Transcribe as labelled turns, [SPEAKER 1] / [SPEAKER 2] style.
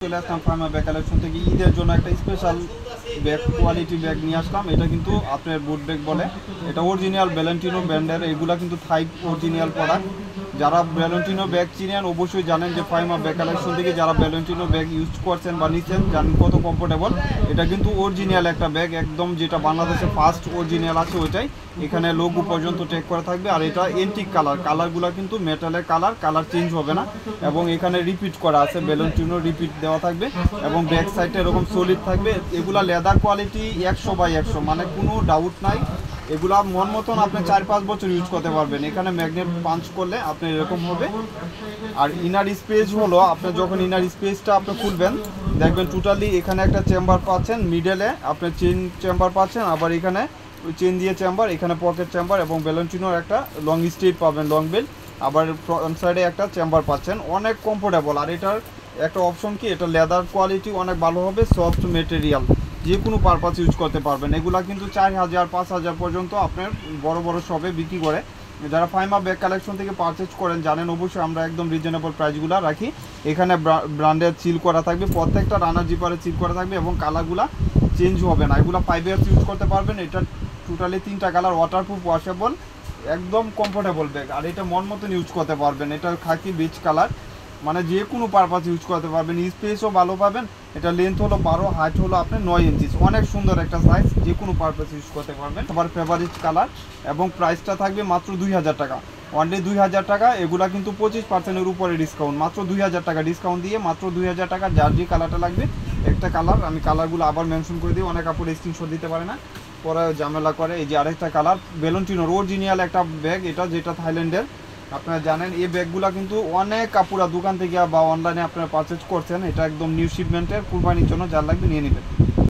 [SPEAKER 1] চলে আসলাম Pharma bag collection থেকে ঈদের জন্য একটা স্পেশাল ব্যাগ কোয়ালিটি ব্যাগ নিয়ে আসলাম। এটা কিন্তু আপনার বুট ব্যাগ বলে, এটা অরিজিনাল ভ্যালেন্টিনো ব্র্যান্ডের, এগুলা কিন্তু থাই অরিজিনাল প্রোডাক্ট। যারা ভ্যালেন্টিনো ব্যাগ চিনেন অবশ্যই জানেন যে ফার্মা ব্যাগ কালেকশন থেকে যারা ভ্যালেন্টিনো ব্যাগ ইউজ করছেন বা নিচ্ছেন জানেন কত কমফোর্টেবল। এটা কিন্তু অরিজিনাল একটা ব্যাগ, একদম যেটা বাংলাদেশে ফার্স্ট অরিজিনাল আছে ওইটাই। এখানে লোগো পর্যন্ত টেক করা থাকবে, আর এটা এন্টিক কালারগুলো কিন্তু মেটালের কালার চেঞ্জ হবে না। এবং এখানে রিপিট করা আছে, ভ্যালেন্টিনো রিপিট দেওয়া থাকবে এবং ব্যাক সাইডে এরকম সলিড থাকবে। এগুলা লেদার কোয়ালিটি 100/100, মানে কোনো ডাউট নাই। এগুলা মন মতন আপনি 4-5 বছর ইউজ করতে পারবেন। এখানে ম্যাগনেট পাঞ্চ করলে আপনি এরকম হবে। আর ইনার স্পেস হলো, আপনি যখন ইনার স্পেসটা আপনি খুলবেন দেখবেন টোটালি এখানে একটা চেম্বার পাচ্ছেন, মিডলে আপনি চেন চেম্বার পাচ্ছেন, আবার এখানে চেন দিয়ে চেম্বার, এখানে পকেট চেম্বার এবং ভ্যালেন্টিনোর একটা লং স্ট্রিপ পাবেন, লং বেল্ট, আবার ফ্রন্ট সাইডে একটা চেম্বার পাচ্ছেন। অনেক কমফোর্টেবল। আর এটার একটা অপশন কি, এটা লেদার কোয়ালিটি অনেক ভালো হবে, সফট মেটেরিয়াল, যে কোনো পারপাস ইউজ করতে পারবেন। এগুলা কিন্তু 4000-5000 পর্যন্ত আপনার বড় বড় শপে বিক্রি করে। যারা ফাইমা ব্যাগ কালেকশন থেকে পারচেজ করেন জানেন অবশ্যই আমরা একদম রিজনেবল প্রাইসগুলো রাখি। এখানে ব্র্যান্ডের সিল করা থাকবে, প্রত্যেকটা রানার জিপারে সিল করা থাকবে এবং কালারগুলো চেঞ্জ হবে না। এগুলো 5 ইয়ার্স ইউজ করতে পারবেন। এটা টোটালি 3টা কালার, ওয়াটারপ্রুফ, ওয়াশেবল, একদম কমফোর্টেবল ব্যাগ। আর এটা মন মতন ইউজ করতে পারবেন। এটা খাকি বিচ কালার, মানে যে কোনো পারপাস ইউজ করতে পারবেন। স্পেসও ভালো পাবেন। এটা লেন্থ হলো 12, হাইট হলো আপনার 9 ইঞ্চি, অনেক সুন্দর একটা সাইজ, যে কোনো পারপাস ইউজ করতে পারবেন। আবার ফেভারিট কালার এবং প্রাইসটা থাকবে মাত্র 2000 টাকা, অনলি 2000 টাকা। এগুলা কিন্তু 25%-এর উপরে ডিসকাউন্ট, মাত্র 2000 টাকা ডিসকাউন্ট দিয়ে মাত্র 2000 টাকা। যার যে কালারটা লাগবে, একটা কালার আমি কালারগুলো আবার মেনশন করে দিই, অনেক কাপড় স্ক্রিনশট দিতে পারে না, পরে ঝামেলা করে। এই যে আরেকটা কালার, ভ্যালেন্টিনোর অরিজিনাল একটা ব্যাগ, এটা যেটা থাইল্যান্ডের। আপনারা জানেন এই ব্যাগগুলো কিন্তু অনেক কাপড়া দোকান থেকে বা অনলাইনে আপনারা পারচেজ করছেন। এটা একদম নিউ শিপমেন্টের, কুরবানির জন্য যার লাগবে নিয়ে নেবেন।